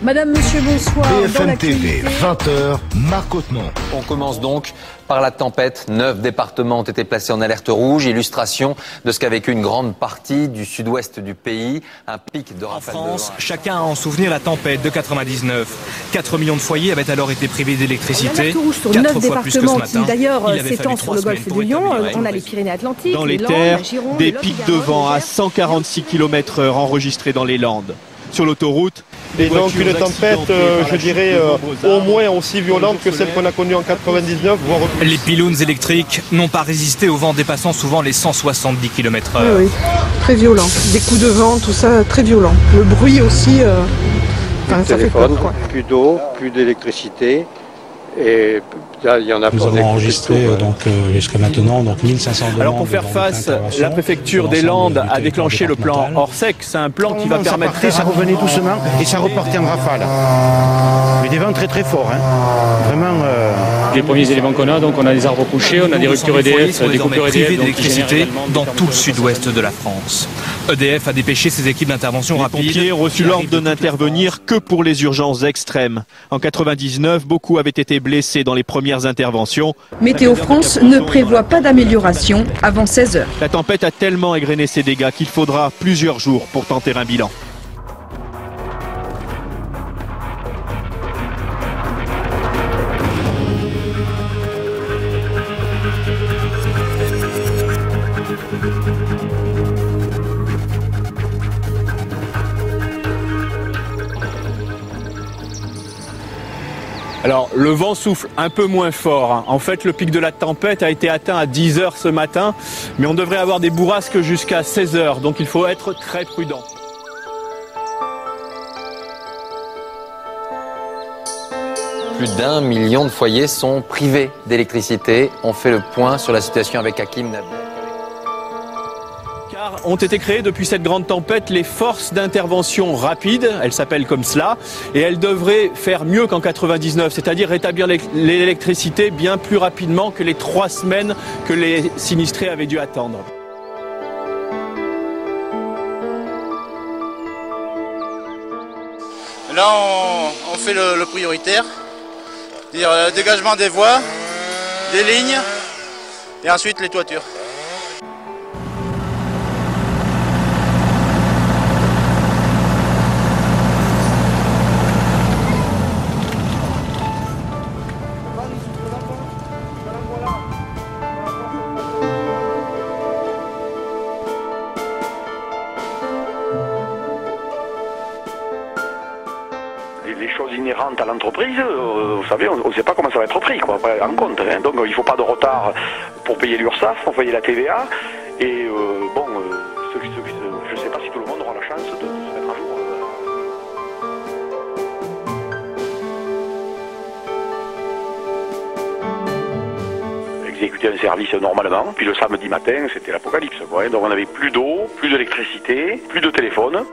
Madame, monsieur, bonsoir. BFM TV, 20h, Marc Hautemont. On commence donc par la tempête. 9 départements ont été placés en alerte rouge. Illustration de ce qu'a vécu une grande partie du sud-ouest du pays. Un pic de rafales. En France, chacun a en souvenir la tempête de 99. 4 millions de foyers avaient alors été privés d'électricité. Alerte rouge sur 9 départements qui d'ailleurs s'étend sur le golfe de Lyon. On a les Pyrénées-Atlantiques, dans les Landes, terres, la Gironde, des le pics de Lot-et-Garonne, vent le à Gers. 146 km/h enregistrés dans les Landes. Sur l'autoroute, Et donc une tempête, je dirais, au moins aussi violente que celle qu'on a connue en 99, voire plus. Les pylônes électriques n'ont pas résisté au vent dépassant souvent les 170 km/h. Oui, très violent. Des coups de vent, tout ça, très violent. Le bruit aussi, Plus de ça fait téléphone, peur, quoi. plus d'eau, plus d'électricité. Et là, il y en a Nous pour avons des enregistré jusqu'à maintenant 1500 demandes. Alors pour faire face, la préfecture des Landes a déclenché le plan Orsec. C'est un plan qui va permettre... Ça revenait doucement et ça repartait en rafale. Mais des vents très très forts. Vraiment... Les premiers éléments qu'on a, donc on a des arbres couchés, on a des ruptures EDF, sont des désormais coupures privés EDF. donc d'électricité généralement dans tout le sud-ouest de la France. EDF a dépêché ses équipes d'intervention Les rapide. pompiers ont reçu l'ordre de n'intervenir que pour les urgences extrêmes. En 99, beaucoup avaient été blessés dans les premières interventions. Météo France ne prévoit pas d'amélioration avant 16 heures. La tempête a tellement égrené ses dégâts qu'il faudra plusieurs jours pour tenter un bilan. Alors, le vent souffle un peu moins fort. En fait, le pic de la tempête a été atteint à 10 h ce matin, mais on devrait avoir des bourrasques jusqu'à 16 h, donc il faut être très prudent. Plus d'1 million de foyers sont privés d'électricité. On fait le point sur la situation avec Hakim Nabou. Car ont été créées depuis cette grande tempête les forces d'intervention rapide, elles s'appellent comme cela, et elles devraient faire mieux qu'en 99, c'est-à-dire rétablir l'électricité bien plus rapidement que les 3 semaines que les sinistrés avaient dû attendre. Là, on fait le prioritaire, c'est-à-dire le dégagement des voies, des lignes et ensuite les toitures. Les choses inhérentes à l'entreprise, vous savez, on ne sait pas comment ça va être pris en compte. Hein. Donc il ne faut pas de retard pour payer l'URSSAF, pour payer la TVA. Et je ne sais pas si tout le monde aura la chance de se mettre à jour. Exécuter un service normalement, puis le samedi matin c'était l'apocalypse. Donc on n'avait plus d'eau, plus d'électricité, plus de téléphone.